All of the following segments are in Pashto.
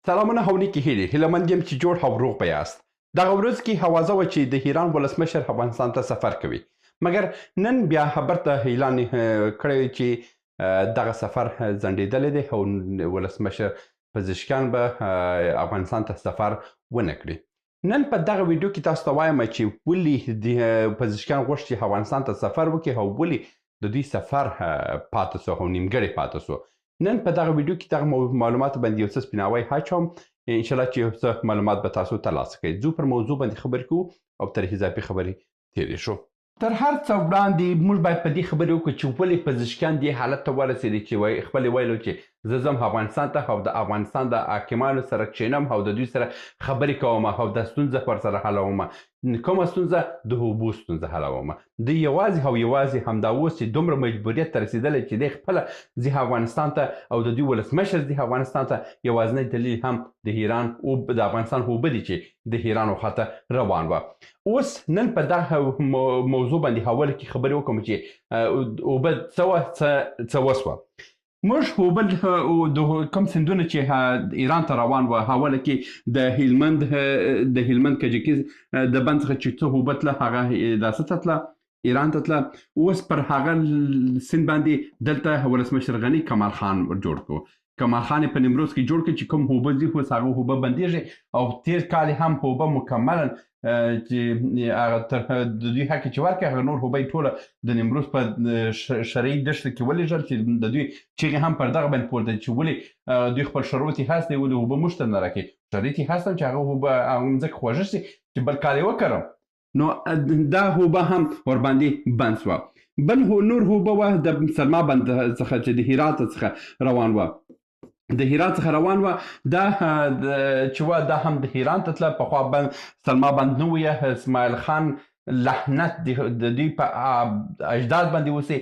سلامونه هونیکې هیلې هیلهمند یم چې جوړ او روغ به یاست. دغه ورځ کې هوازه وه چې د ایران ولسمشر افغانستان ته سفر کوي، مګر نن بیا خبر ته اعلان کړی چې دغه سفر ځنډېدلی دی او ولسمشر پزشکیان به افغانستان ته سفر ونه کړي. نن په دغه ویډیو کې تاسو ته وایم چې ولې د پزشکیان غوښتي چې افغانستان ته سفر وکړي او ولې د دوی سفر پاتې سو او نیمګړی پاتې سو. نن په دغه ویډیو کې دغه معلومات باندې یو څه سپیناوی اچوم، انشاءالله چې یو څه معلومات به تاسو ترلاسه کړئ. ځو پر موضوع باندې خبرې کوو او تر اضافي خبرې تېرې شو. تر هر څه وړاندې موږ باید په دې خبرې وکړو چې ولې پزشکیان دې حالت ته ورسېدي چې خپلې ویلو چې زه ځم افغانستان ته او د افغانستان د حاکمانو سره کښېنم او د دوی سره خبرې کوم او دا ستونزه ورسره حلوم. کومه ستونزه؟ د اوبو ستونزه حلوم. دوی یوازې او یوازې همدا اوس چې دومره مجبوریت ته رسېدلی چې دی خپله ځي افغانستان ته او د دوی ولسمشر ځي افغانستان ته، یوازینی دلیل هم د ایران د افغانستان اوبه دي چې د ایران خواته روان وه. اوس نن په دغه موضوع باندې حواله کې خبرې وکړم چې اوبه څه وسوه. موږ اوبه د کوم سیندونه چې ایران ته روان وه حواله کې د هلمند کجکي د بند څخه چې څه اوبه تله هغه داسه ته تله ایران ته تله. اوس پر هغه سیند باندې دلته ولسمشر غني کمال خان جوړ کړو. کمال خان په نیمروز کې جوړ کړ چې کوم اوبه ځي اوس هغه اوبه بندېږي او تېر کال هم اوبه مکملا چې هغه تر د دوی حق چې ورکړي هغه نور اوبه یې ټوله د نیمروز په شرعي دښته کې ولېږل چې د دوی چیغې هم پر دغه باندې پورته چې ولې دوی خپل شروط یې هست دی ولې اوبه موږ ته نه راکوي. شرط یې هست چې هغه اوبه مځکه خوږه شي چې بل کال یې وکرم. نو دا اوبه هم ورباندې بند سوه. بل نور اوبه وه د سلما بند څخه چې د هرات څخه روان وه د هرات څخه روان وه دا چې وه دا هم د ایران ته تله. پخوا بند سلما بند نه ویه اسماعیل خان لعنت د دوی په اجداد باندې اوسې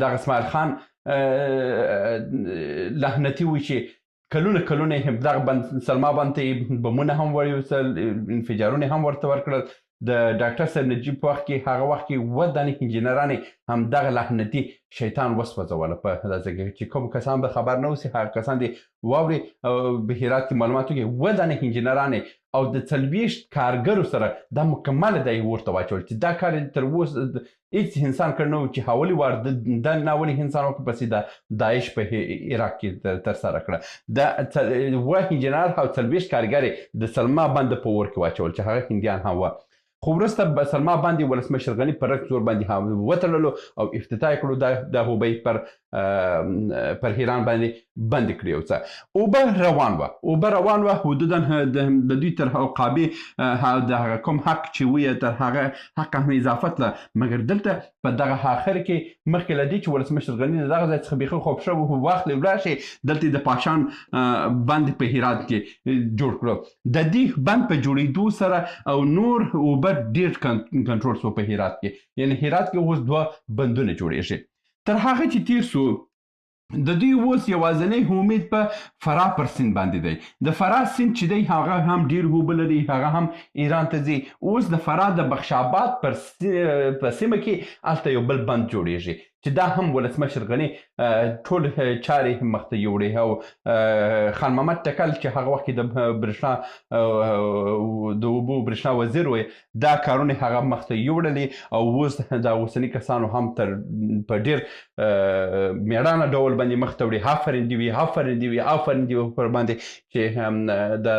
دغه اسماعیل خان لعنتي وي چې کلونه یې دغه بند سلما بند ته بمونه هم ویوسل، انفجارونه هم ورته ورکړل. د ډاکټر صاحب نجیب په وخت کې هغه وخت کې اووه دانې انجینرانې همدغه لعنتي شیطان وسوځوله په داسې کې چې کوم کسان به خبر نه اوسي هغه کسان دې واوري او په هرات کې معلومات وکړي. اووه دانې انجینرانې او د 40 کارګرو سره دا مکمله دی ورته واچول چې دا کار تر اوسه هېڅ انسان کړی نه و چې حولي وار د ناولي انسان وکړي پسې د داعش په عراق کې ترسره کړه. د اووه انجینر او 40 کارګر د سلما بند په اور کې واچول چې هغه هندیان هم وه. خو وروسته سلما باندې ولسمشر غني په رګ زور باندې وتړلو او افتتاح یې کړو دا اوبه پر ایران باندې بند کړي. یو څه اوبه روان وه حدودا د دوی تر عقابې د هغه کوم حق چې ویه تر هغه حق هم اضافه تله. مګر دلته په دغه آخر کې مخکې له دې چې ولسمشر غني د دغه ځای څخه بیخي خوب شوی واخلي ولاړ شي دلته د پاشان بند په هرات کې جوړ کړو. د دې بند په جوړېدو سره او نور اوبه ډېر کنټرول سو په هرات کې، یعنی هرات کې اوس 2 بندونه جوړېږي. تر هغه چې تیر سو د دوی اوس یوازینی امید په فرا پر سیند باندې دی. د فرا سیند چې دی هغه هم ډېر اوبه لري، هغه هم ایران ته ځي. اوس د فرا د بخش آباد په سیمه کې هلته یو بل بند جوړېږي چې دا هم ولسمشر غني ټول چارې مخ ته یوړې او خان محمد ټکل چې هغه وخت کې د برېښنا د اوبو برېښنا وزیر وی دا کارونه هغه مخ ته یوړلې او اوس دا اوسني کسانو هم په ډېر میړانه ډول باندې مخ ته وړي. آفرین دي وي پر باندې چې د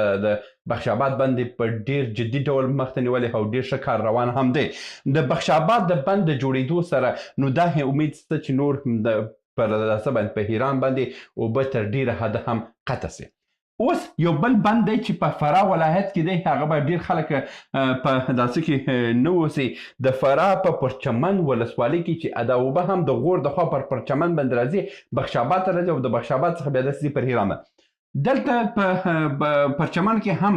بخش آباد باندې په ډېر جدي ډول مخ ته نیولې او ډېر ښه کار روان هم دی. د بخش آباد د بند د جوړېدو سره نو دا امید شته چې نور پر داسه باندې په ایران باندې اوبه تر ډېره حده هم قطع سي. اوس یو بل بند دی چې په فرا ولایت کې دی هغه به ډېر خلک په داسې کې نه اوسي. د فرا په پرچمن ولسوالۍ کې چې دا اوبه هم د غور د خوا پر پرچمن باندې راځي بخش آباد ته راځي او د بخش آباد څخه بیا داسې پر ایران. دلته په پرچمن کې هم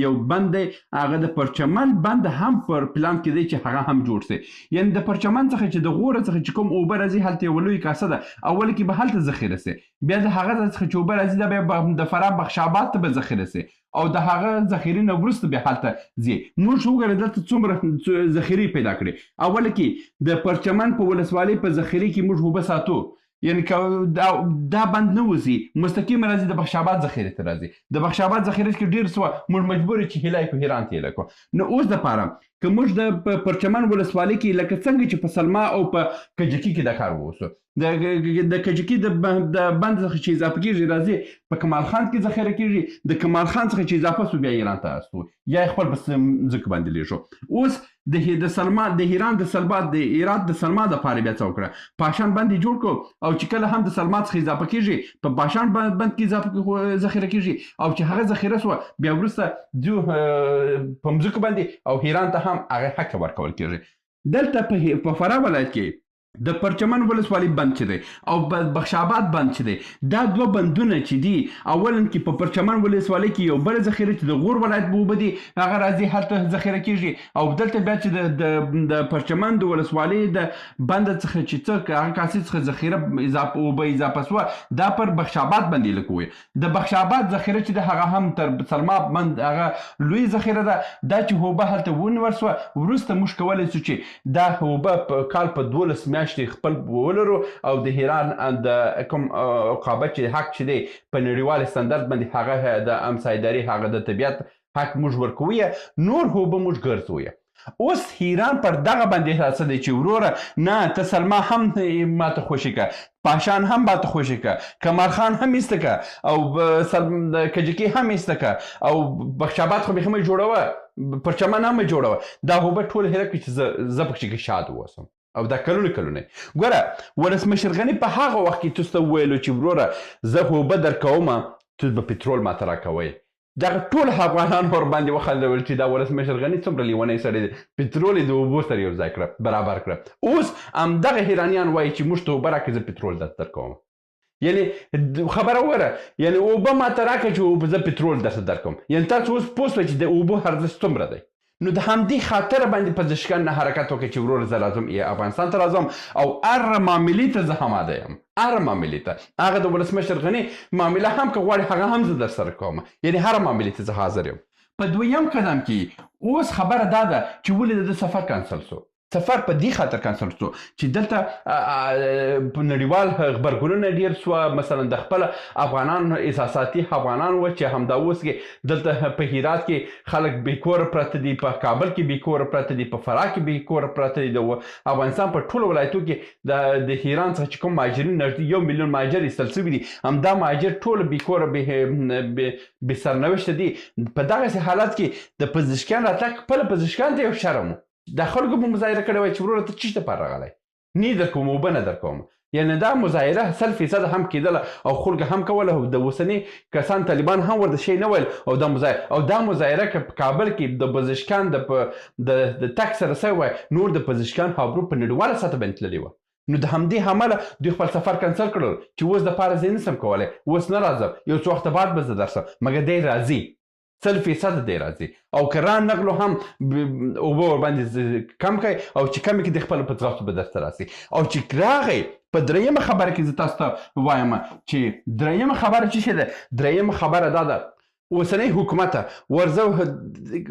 یو بند دی، هغه د پرچمن بند هم پر پلان کې دی چې هغه هم جوړ سي. یعنی د پرچمن څخه چې د غوره څخه چې کوم اوبه راځي هلته یوه لویه کاسه ده، اول کې به هلته ذخیره سي، بیا د هغه څخه چې اوبه راځي دا بیا د فرا بخش آباد ته به ذخیره سي او د هغه ذخیرې نه وروسته بیا هلته ځي. موږ وګورئ دلته څومره ذخیرې پیدا کړي. اول کې د پرچمن په ولسوالۍ په ذخیرې کې موږ اوبه ساتو یعنی دا بند نه وځي مستقیم راځي د بخش آباد ذخیرې ته راځي د بخش آباد ذخیرې کې ډېر څه موږ مجبور چې هیلای کو هیران ته هیله کړو نو اوس دپاره که موږ د پرچمن ولسوالۍ کې لکه څنګه چې په سلما او په کجکي کې دا کار ووسو د کجکي د بند څخه چې اضافه کېږي راځي په کمال خان کې ذخیره کېږي د کمال خان څخه چې اضافه سو بیا ایران ته استو یا خپل بس ځکه باندې لیږو اوس د سلما د ایران د سلبات د ایرات د سلما د پاره بیا څه وکړه پاشان باندې جوړ کو او چې کله هم د سلما څخه اضافه کېږي په پاشان بند کې اضافه ذخیره کېږي او چې هغه ذخیره سو بیا وروسته په مځکو باندې او ایران ته هم هغه حق ورکول کېږي دلته په فراه ولایت کې د پرچمن ولسوالۍ بند چې دی او بخش آباد بند چې دی دا دوه بندونه چې دي اولا کې په پرچمن ولسوالۍ کې یو بل ذخیره چې د غور ولایت به اوبه دي هغه راځي هلته ذخیره کېږي او دلته بیا چې د پرچمن د ولسوالۍ د بند څخه چې څه هغه کاسې څخه ذخیره اوبه اضافه سوه دا پر بخش آباد باندې لکوي د بخش آباد ذخیره چې د هغه هم تر سلما بند هغه لوی ذخیره ده دا چې اوبه هلته ونیول سوه وروسته موږ کولی سو چې دا اوبه په کال په 12 میاشتې خپل ولرو او د ایران د کوم عقابه چې حق چې دی په نړیوال استاندارد باندې هغه د امسایداري هغه د طبیعت حق موږ ورکوو نور اوبه موږ ګرځوو اوس ایران پر دغه باندې څه دی چې وروره نه ته سلما هم ماته خوشي که پاشان هم باته خوشي که کمال خان هم ایسته که او کجکي هم ایسته که او بخش آباد خو بیخي مې جوړوه پرچمن هم مې جوړوه دا اوبه ټول هیله کړي چې زه پکښې کې شاد واوسم او دا کلونه ګوره ولسمشر غني په هغه وخت کې تاسو ته ویلو چې وروره زه اوبه درکوم ته به پټرول ماته راکوئ دغه ټول افغانان ور باندې وخندول چې دا ولسمشر غني څومره لیونی سړی دی پټرول یې د اوبو سره یو ځای کړه برابر کړه اوس همدغه ایرانیان وایي چې موږ ته اوبه راکړئ زه پټرول درته درکوم یعنی خبره وره یعنی اوبه ماته راکړه چې زه پټرول درته درکوم یعنی تاسو اوس پوه شوئ چې د اوبو ارزښت څومره دی نو د همدې خاطر باندې پزشکان نه حرکت وکړي چې وروره زه راځم افغانستان ته راځم او هر معاملې ته زه آماده یم هر معاملې ته هغه د ولسمشر غني معامله هم که غواړي هغه هم زه در سره کوم یعنی هر معاملې ته زه حاضر یم په دویم قدم کې اوس خبره دا ده چې ولې د سفر کانسل سو سفر په دې خاطر کانسل شو چې دلته نړیوال غبرګونونه ډېر سوه مثلا د خپل افغانان احساساتي افغانان و چې همدا اوس کې دلته په هرات کې خلک بېکوره پراته دي په کابل کې بېکوره پراته دي په فراه کې بېکوره پراته دي د افغانستان په ټولو ولایتو کې د ایران څخه چې کوم مهاجرین نږدې 1 میلیون مهاجر ایستل سوي دي همدا مهاجر ټول بېکوره بې سرنوشته دي په دغسې حالت کې د پزشکیان راتګ خپله پزشکیان ته یو شرم د خلکو به مظاهره کړې وای چې وروره ته چی دپاره راغلی نه در کوم اوبه نه در کوم یعنی دا مظاهره 100% هم کېدله او خلکو هم کوله د اوسني کسان طالبان هم ورته شی نه ویل او دا مظاهره که په کابل کې د پزشکان د تګ سره سوی وای نور د پزشکان خبرو په نړیواله سطح باندې تللي وه نو د همدې حمله دوی خپل سفر کنسل کړل چې اوس دپاره زه یې نسم کولی اوس نه راځم یو څه وخته بعد به زه درسم مګر دی راځي 100% دی راځي او که رانغلو هم اوبه ورباندې کم کوي او چې کم کې د خپل په ځغاستو به درته راسي او چې راغی په دریمه خبره کې زه تاسو ته وایم چې دریمه خبره څه شی ده دریمه خبره دا ده اوسنی حکومت ورځه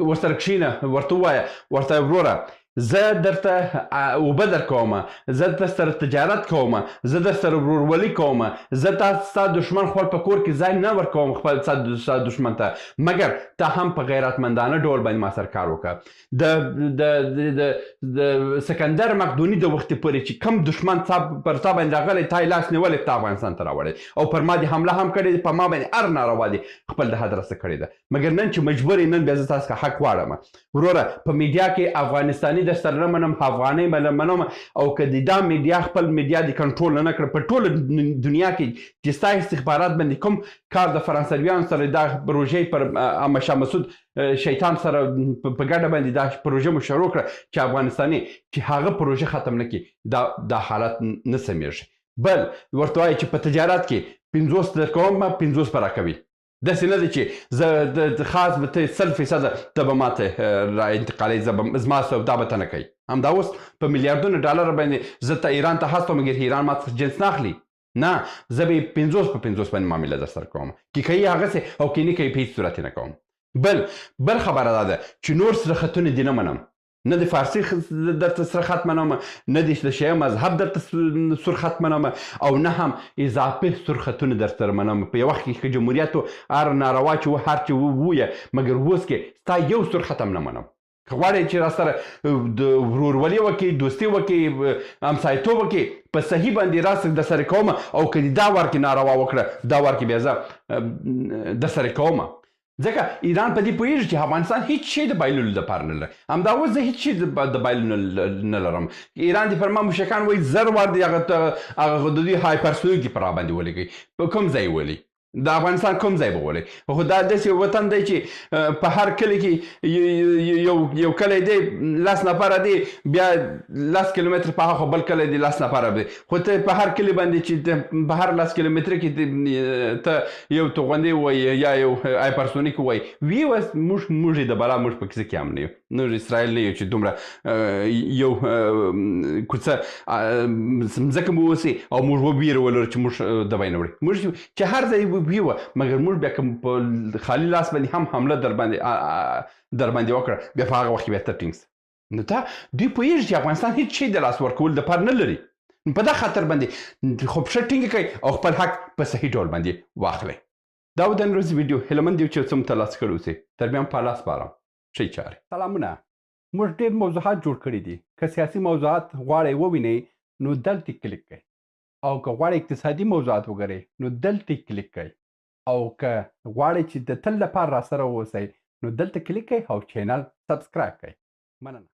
ورسره کښېنه ورته ووایه ورته وروره زه درته اوبه در کوم زه در سره تجارت کوم زه در سره ورورولي کوم زه ستا دشمن خپل په کور کې ځای نه ورکوم خپل ستا دشمن ته مګر ته هم په غیرتمندانه ډول باندې ما سره کار وکړه د سکندر مقدوني د وختې پورې چې کم دشمن پر تا باندې راغلی تا یې لاس نیولی تا افغانستان ته راوړی او پر ما دې حمله هم کړې په ما باندې هر ناروا دې خپل د حد رسه کړې ده مګر نن چې مجبور نن بیا زه تاسو څخه حق غواړم وروره په میډیا کې افغانستاني در سره نه منم افغانۍ منم او که د دا میډیا خپل میډیا د کنټرول نه کړه په ټوله دنیا کې چې ستا استخبارات باندې کوم کار د فرانسویانو سره دا پروژې پر احمد شاه مسعود شیطان سره په ګډه باندې دا پروژه مو شروع کړه چې افغانستاني چې هغه پروژه ختم نه کړي دا حالت نه سمیږي بل ورته وایي چې په تجارت کې 50 درکوم 50 به راکوي داسې نه دی چې زه خاص به ته 100% ته به ماته را انتقالوي زما سودا به ته نه کوي همدا اوس په میلیاردونو ډالر باندې زه ته ایران ته هستم مګر ایران ما څخه جنس نه اخلي نه زه به یې 50 په 50 باندې معامله در سره کوم که کوي هغسې او که نه کوي په هېڅ صورت یې نه کوم بل خبره دا ده چې نور سره خطونه دې نه منم نه د فارسي درته سره ختمنامه، نه د شیعه مذهب درته سور ختمنامه، او نه هم اضافي سور خطونه در سره منامه. په یو وخت کې جمهوریت و هر ناروا چې و هر چې وویه، مګر اوس کې ستا یو سور ختم نه منم. که غواړې چې را سره د ورورولي وکړي، دوستي وکړي، همسایتوب وکړي، په صحیح باندې راسه در سره کومه، او که دا وار کې ناروا وکړه دا وار کې بیا زه در سره کومه. ځکه ایران په دې پوهېږي چې افغانستان هیڅ شی د بایللو لپاره نه لري. همدا اوس زه هیڅ شی د بایللو نه لرم. ایران دې پر ما مشرکان وایي زر وار دې هغه د دوی هایپرسونیک پر را باندې ولګوي. په کوم ځای ولي؟ د افغانستان کوم ځای به ولي؟ خو دا داسې وطن دی چې په هر کلي کې یو کلی دی 10 نفره دی، بیا 10 کیلومتر په هاخوا بل کلی دی 10 نفره دی. خو ته په هر کلي باندې چې په هر 10 کیلومتره کې ته یو توغندی وایي یا یو هایپرسونیک وایي، وی اوس موږ د بلا موږ په کیسه کې هم نه یو. نور اسرائیل نه یو چې دومره یو کوڅه ځمکه مو اوسي او موږ وبیرولو چې موږ د بای نه وړي. موږ چې هر ځای ویوه، مګر موږ بیا کوم په خالي لاس باندې هم حمله در باندې وکړه، بیا په هغه وخت کې بیا ته ټینګ. نو دا دوی پوهېږي چې افغانستان هېڅ شی د لاس ورکولو دپاره نه لري. په دا خاطر باندې خو پښه ټینګه کوي او خپل حق په صحیح ډول باندې واخلي. دا و د نن ورځې ویډیو. هیله یو چې څه مو ترلاسه کړی اوسئ. تر بیا هم په الله سپارم. ښې چارې. سلامونه. موږ ډېر موضوعات جوړ کړي دي. که سیاسي موضوعات غواړئ ووینئ نو دلته کلیک کړئ، او که غواړئ اقتصادي موضوعات وګورئ نو دلته کلیک کړئ، او که غواړئ چې د تل لپاره را سره واوسئ نو دلته کلیک کړئ او چینل سبسکرایب کړئ. مننه.